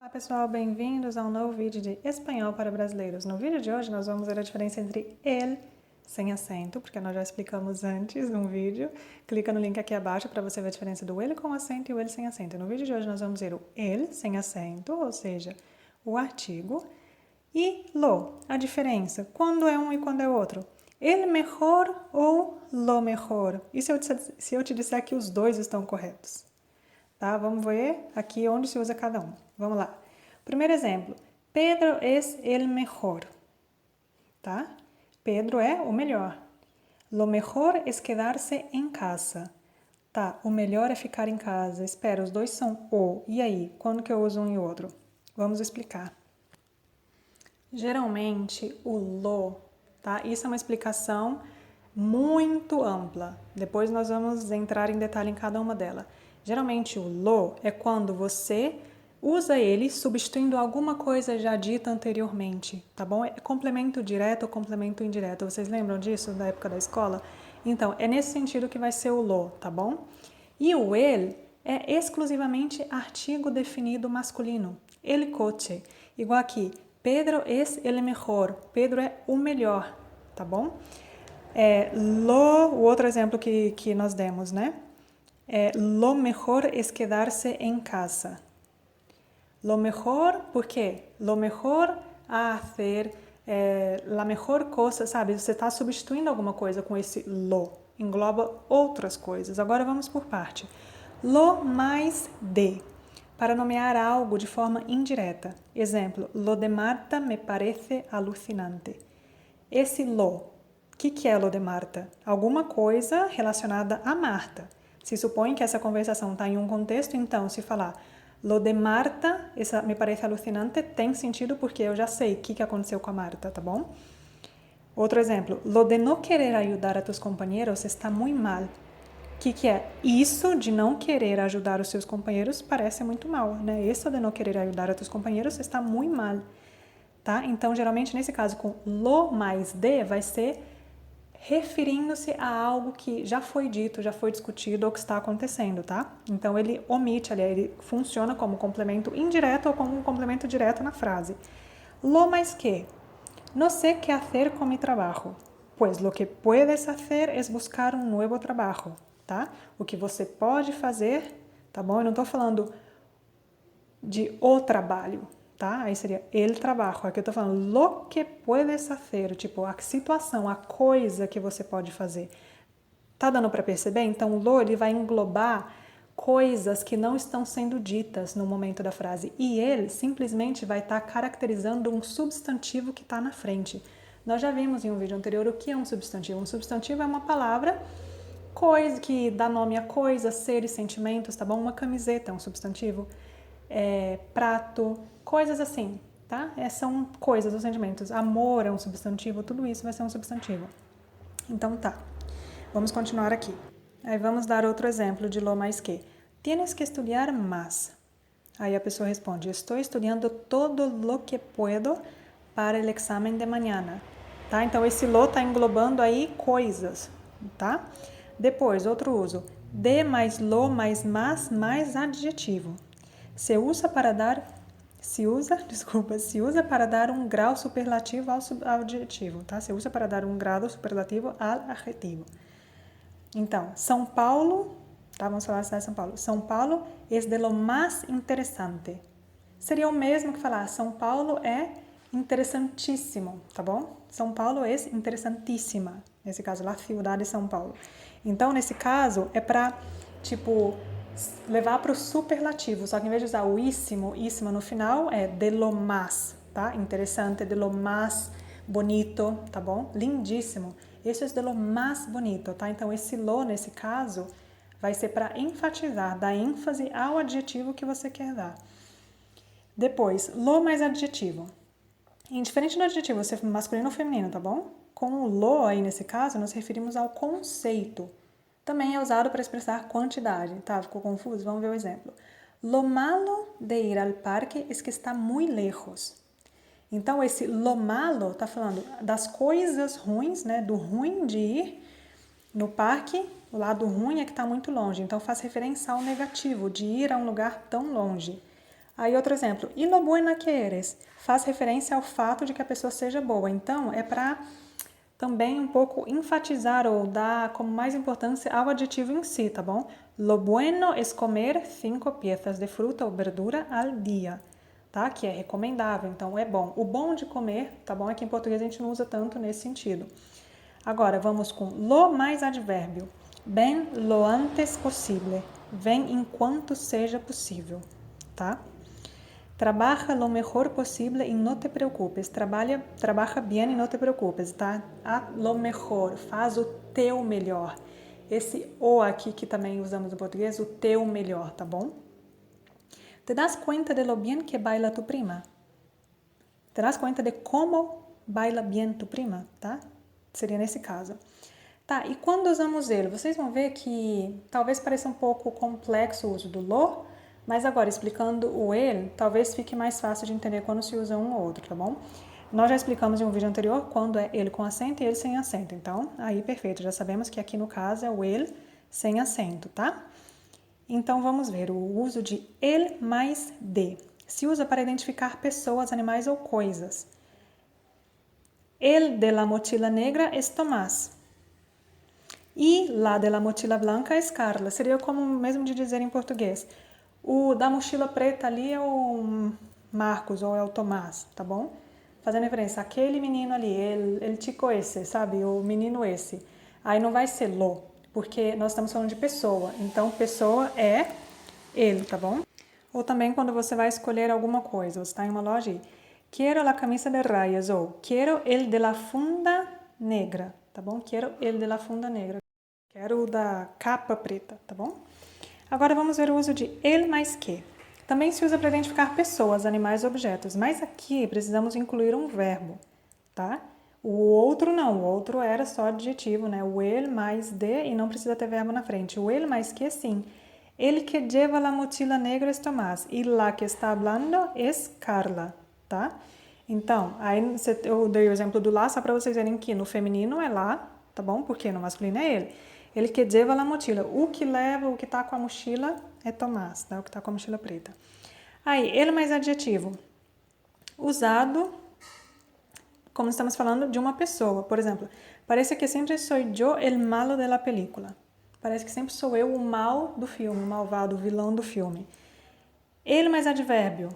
Olá pessoal, bem-vindos a um novo vídeo de Espanhol para Brasileiros. No vídeo de hoje nós vamos ver a diferença entre el sem acento, porque nós já explicamos antes num vídeo. Clica no link aqui abaixo para você ver a diferença do ele com acento e o ele sem acento. No vídeo de hoje nós vamos ver o el sem acento, ou seja, o artigo, e lo, a diferença, quando é um e quando é outro. El mejor ou lo mejor? E se eu te disser que os dois estão corretos? Tá? Vamos ver aqui onde se usa cada um. Vamos lá. Primeiro exemplo. Pedro es el mejor. Tá? Pedro é o melhor. Lo mejor es quedarse en casa. Tá, o melhor é ficar em casa. Espera, os dois são o. E aí, quando que eu uso um e outro? Vamos explicar. Geralmente, o lo, tá? Isso é uma explicação muito ampla. Depois nós vamos entrar em detalhe em cada uma delas. Geralmente, o lo é quando você usa ele substituindo alguma coisa já dita anteriormente, tá bom? É complemento direto ou complemento indireto. Vocês lembram disso da época da escola? Então, é nesse sentido que vai ser o lo, tá bom? E o el é exclusivamente artigo definido masculino. El coche. Igual aqui, Pedro es el mejor. Pedro é o melhor, tá bom? O outro exemplo que nós demos, né? Lo mejor es quedarse en casa. Lo mejor, ¿por quê? Lo mejor a hacer, la mejor cosa, sabe? Você está substituindo alguma coisa com esse lo. Engloba outras coisas. Agora vamos por parte. Lo mais de, para nomear algo de forma indireta. Exemplo, lo de Marta me parece alucinante. Esse lo, o que é lo de Marta? Alguma coisa relacionada a Marta. Se supõe que essa conversação está em um contexto, então se falar lo de Marta, essa me parece alucinante, tem sentido porque eu já sei o que aconteceu com a Marta, tá bom? Outro exemplo, lo de no querer ayudar a tus compañeros está muy mal. O que é? Isso de não querer ajudar os seus companheiros parece muito mal, né? Isso de não querer ajudar a tus companheiros está muito mal, tá? Então, geralmente, nesse caso, com lo mais de, vai ser referindo-se a algo que já foi dito, já foi discutido ou que está acontecendo, tá? Então, ele omite ali, ele funciona como complemento indireto ou como um complemento direto na frase. Lo mais que. No sé qué hacer con mi trabajo. Pues lo que puedes hacer es buscar um novo trabajo, tá? O que você pode fazer, tá bom? Eu não tô falando de o trabalho, tá? Aí seria el trabajo. Aqui eu tô falando lo que puedes hacer, tipo, a situação, a coisa que você pode fazer. Tá dando para perceber? Então, o lo, ele vai englobar coisas que não estão sendo ditas no momento da frase. E ele simplesmente vai estar caracterizando um substantivo que está na frente. Nós já vimos em um vídeo anterior o que é um substantivo. Um substantivo é uma palavra, coisa que dá nome a coisas, seres, sentimentos, tá bom? Uma camiseta é um substantivo. Prato, coisas assim, tá? São coisas, os sentimentos. Amor é um substantivo, tudo isso vai ser um substantivo. Então tá, vamos continuar aqui. Aí vamos dar outro exemplo de lo mais que. Tienes que estudiar más. Aí a pessoa responde, estou estudando todo lo que puedo para el examen de mañana. Tá? Então esse lo está englobando aí coisas, tá? Depois, outro uso. De mais lo mais más mais adjetivo. Se usa para dar um grau superlativo ao adjetivo, tá? Se usa para dar um grau superlativo ao adjetivo. Então, São Paulo, tá? Vamos falar da cidade de São Paulo. São Paulo es de lo más interesante. Seria o mesmo que falar São Paulo é interessantíssimo, tá bom? São Paulo é interessantíssima. Nesse caso, a cidade de São Paulo. Então, nesse caso, é para, tipo, levar para o superlativo. Só que em vez de usar o íssimo no final, é de lo más, tá? Interessante, de lo más bonito, tá bom? Lindíssimo. Isso é de lo más bonito, tá? Então, esse lo, nesse caso, vai ser para enfatizar, dar ênfase ao adjetivo que você quer dar. Depois, lo mais adjetivo. Indiferente do adjetivo ser masculino ou feminino, tá bom? Com o lo aí, nesse caso, nós referimos ao conceito. Também é usado para expressar quantidade, tá? Ficou confuso? Vamos ver o exemplo. Lo malo de ir al parque es que está muy lejos. Então, esse lo malo está falando das coisas ruins, né? Do ruim de ir no parque, o lado ruim é que está muito longe. Então, faz referência ao negativo, de ir a um lugar tão longe. Aí outro exemplo, y lo buena que eres, faz referência ao fato de que a pessoa seja boa. Então, é para também um pouco enfatizar ou dar como mais importância ao adjetivo em si, tá bom? Lo bueno es comer 5 piezas de fruta ou verdura al día, tá? Que é recomendável, então é bom. O bom de comer, tá bom? Aqui em português a gente não usa tanto nesse sentido. Agora, vamos com lo mais advérbio. Ven lo antes posible. Vem enquanto seja possível, tá? Trabaja lo mejor posible y no te preocupes. Trabaja bien y no te preocupes, tá? A lo mejor, faz o teu melhor. Esse o aqui que também usamos no português, o teu melhor, tá bom? ¿Te das cuenta de lo bien que baila tu prima? ¿Te das cuenta de como baila bien tu prima, tá? Seria nesse caso. Tá, e quando usamos ele? Vocês vão ver que talvez pareça um pouco complexo o uso do lo, mas agora explicando o ele, talvez fique mais fácil de entender quando se usa um ou outro, tá bom? Nós já explicamos em um vídeo anterior quando é ele com acento e ele sem acento. Então, aí perfeito, já sabemos que aqui no caso é o ele sem acento, tá? Então vamos ver o uso de el mais de. Se usa para identificar pessoas, animais ou coisas. El de la mochila negra es Tomás. E la de la mochila blanca es Carla. Seria como mesmo de dizer em português. O da mochila preta ali é o Marcos ou é o Tomás, tá bom? Fazendo referência àquele menino ali, el chico esse, sabe? O menino esse. Aí não vai ser lo, porque nós estamos falando de pessoa. Então, pessoa é ele, tá bom? Ou também quando você vai escolher alguma coisa, você está em uma loja e quero la camisa de rayas ou quero el de la funda negra, tá bom? Quero el de la funda negra. Quero o da capa preta, tá bom? Agora vamos ver o uso de el mais que. Também se usa para identificar pessoas, animais, objetos, mas aqui precisamos incluir um verbo, tá? O outro não, o outro era só adjetivo, né? O el mais de e não precisa ter verbo na frente. O el mais que sim. El que lleva la mochila negra es Tomás e la que está hablando es Carla, tá? Então, aí eu dei o exemplo do lá só para vocês verem que no feminino é lá, tá bom? Porque no masculino é ele. Ele que lleva la mochila. O que leva, o que tá com a mochila é Tomás, né? O que tá com a mochila preta. Aí, ele mais adjetivo. Usado como estamos falando de uma pessoa. Por exemplo, parece que sempre sou eu el malo de la película. Parece que sempre sou eu o mal do filme, o malvado, o vilão do filme. Ele mais advérbio.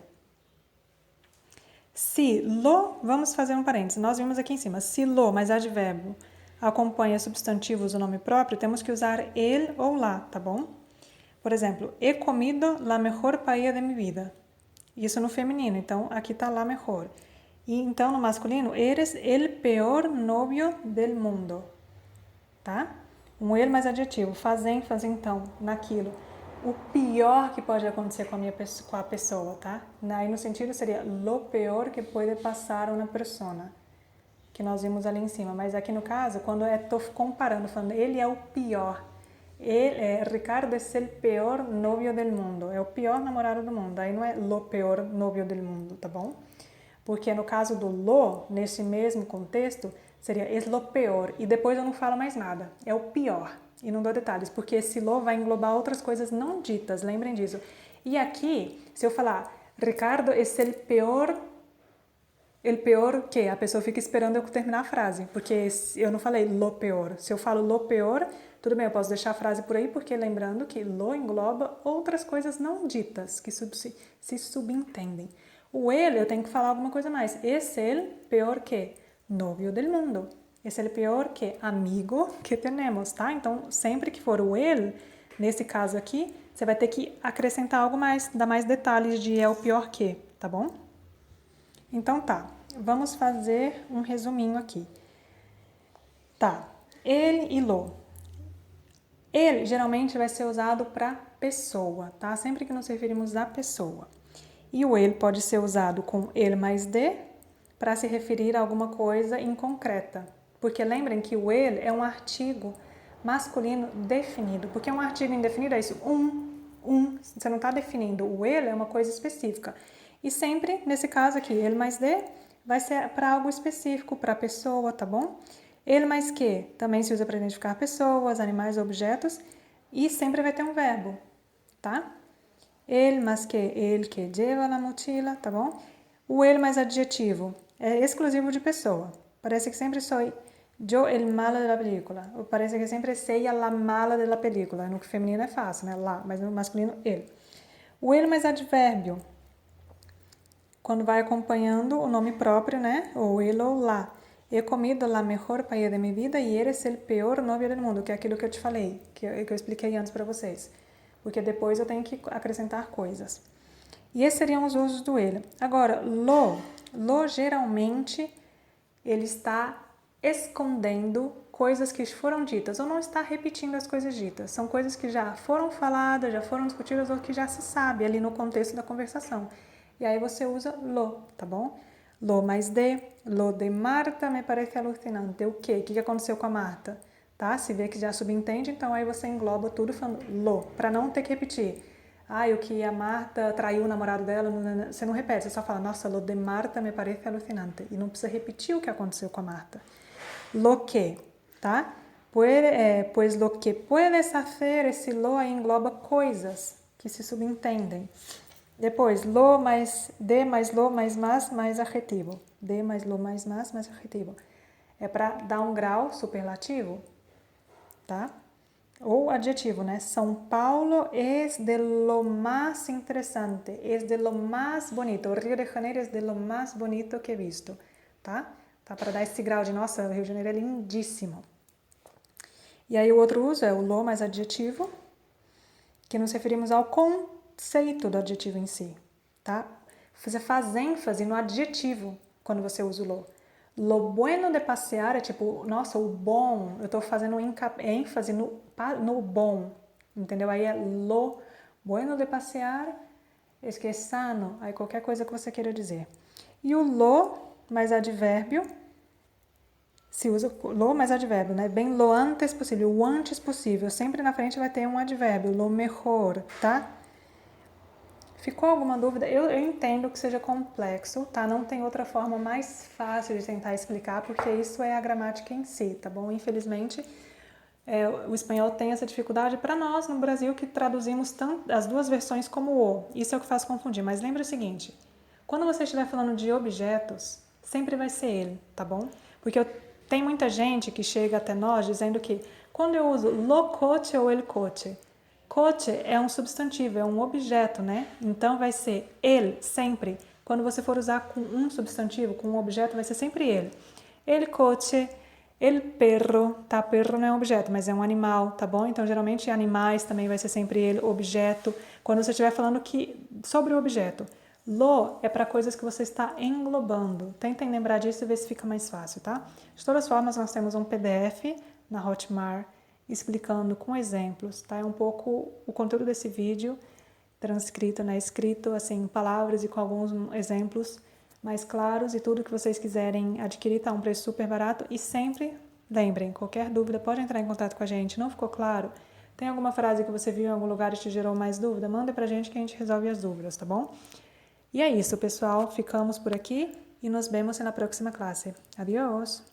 Se lo, vamos fazer um parênteses, nós vimos aqui em cima, se lo mais advérbio acompanha substantivos ou nome próprio, temos que usar el ou lá, tá bom? Por exemplo, he comido la mejor paella de mi vida. Isso no feminino, então aqui tá la mejor. E então no masculino, eres el peor novio del mundo, tá? Um el mais adjetivo, faz ênfase então naquilo. O pior que pode acontecer com a pessoa, tá? Aí no sentido seria lo peor que pode passar a uma persona, que nós vimos ali em cima. Mas aqui no caso, quando eu estou comparando, falando ele é o pior. Ricardo é o pior novio del mundo. É o pior namorado do mundo. Aí não é lo peor novio del mundo, tá bom? Porque no caso do lo, nesse mesmo contexto, seria es lo peor. E depois eu não falo mais nada. É o pior. E não dou detalhes, porque esse lo vai englobar outras coisas não ditas, lembrem disso. E aqui, se eu falar, Ricardo é o pior que? A pessoa fica esperando eu terminar a frase, porque eu não falei lo pior. Se eu falo lo pior, tudo bem, eu posso deixar a frase por aí, porque lembrando que lo engloba outras coisas não ditas, que se subentendem. O ele, eu tenho que falar alguma coisa mais. Es el peor que novio del mundo. Es el peor que amigo que temos, tá? Então, sempre que for o ele, nesse caso aqui, você vai ter que acrescentar algo mais, dar mais detalhes de é o pior que, tá bom? Então tá, vamos fazer um resuminho aqui. Tá, ele e lo. Ele geralmente vai ser usado para pessoa, tá? Sempre que nos referimos à pessoa. E o ele pode ser usado com ele mais de para se referir a alguma coisa inconcreta. Porque lembrem que o ele é um artigo masculino definido. Porque um artigo indefinido é isso, você não está definindo. O ele é uma coisa específica. E sempre, nesse caso aqui, ele mais de vai ser para algo específico, para a pessoa, tá bom? Ele mais que também se usa para identificar pessoas, animais, objetos. E sempre vai ter um verbo, tá? El mais que lleva la mochila, tá bom? O el mais adjetivo é exclusivo de pessoa. Parece que sempre sou yo el malo de la película. Ou parece que sempre sei a la mala de la película. No feminino é fácil, né? La, mas no masculino, el. O el mais advérbio, quando vai acompanhando o nome próprio, né? Ou el ou la. He comido la mejor paella de mi vida e eres el peor novio del mundo, que é aquilo que eu te falei, que eu expliquei antes para vocês. Porque depois eu tenho que acrescentar coisas. E esses seriam os usos do ele. Agora, lo geralmente ele está escondendo coisas que foram ditas ou não está repetindo as coisas ditas. São coisas que já foram faladas, já foram discutidas ou que já se sabe ali no contexto da conversação. E aí você usa lo, tá bom? Lo mais lo de Marta me parece alucinante. O quê? O que aconteceu com a Marta? Tá? Se vê que já subentende, então aí você engloba tudo falando lo, para não ter que repetir. O que a Marta traiu o namorado dela, você não repete, você só fala, nossa, lo de Marta me parece alucinante. E não precisa repetir o que aconteceu com a Marta. Lo que, tá? Pues lo que puedes hacer, esse lo aí engloba coisas que se subentendem. Depois, lo mais de mais lo mais más mais adjetivo. De mais lo mais más mais adjetivo. É para dar um grau superlativo, tá? Ou adjetivo, né? São Paulo es de lo más interesante, es de lo más bonito. O Rio de Janeiro es de lo más bonito que he visto, tá? Tá para dar esse grau de, nossa, o Rio de Janeiro é lindíssimo. E aí o outro uso é o lo mais adjetivo, que nos referimos ao conceito do adjetivo em si, tá? Você faz ênfase no adjetivo quando você usa o lo. Lo bueno de passear é tipo, nossa, o bom, eu tô fazendo ênfase no bom, entendeu? Aí é lo bueno de passear, es que é sano, aí qualquer coisa que você queira dizer. E o lo mais advérbio, se usa lo mais advérbio, né? Bem lo antes possível, o antes possível. Sempre na frente vai ter um advérbio, lo mejor, tá? Ficou alguma dúvida? Eu entendo que seja complexo, tá? Não tem outra forma mais fácil de tentar explicar, porque isso é a gramática em si, tá bom? Infelizmente, o espanhol tem essa dificuldade para nós, no Brasil, que traduzimos as duas versões como o. Isso é o que faz confundir. Mas lembre o seguinte, quando você estiver falando de objetos, sempre vai ser ele, tá bom? Porque tem muita gente que chega até nós dizendo que quando eu uso lo coche ou el coche, coche é um substantivo, é um objeto, né? Então vai ser ele, sempre. Quando você for usar com um substantivo, com um objeto, vai ser sempre ele. El coche, el perro, tá? Perro não é um objeto, mas é um animal, tá bom? Então geralmente animais também vai ser sempre ele, objeto. Quando você estiver falando sobre o objeto. Lo é para coisas que você está englobando. Tentem lembrar disso e ver se fica mais fácil, tá? De todas formas, nós temos um PDF na Hotmart explicando com exemplos, tá? É um pouco o conteúdo desse vídeo transcrito, né? Escrito assim em palavras e com alguns exemplos mais claros, e tudo que vocês quiserem adquirir tá um preço super barato. E sempre lembrem, qualquer dúvida pode entrar em contato com a gente. Não ficou claro? Tem alguma frase que você viu em algum lugar e te gerou mais dúvida? Manda pra gente que a gente resolve as dúvidas, tá bom? E é isso, pessoal. Ficamos por aqui e nos vemos na próxima classe. Adiós!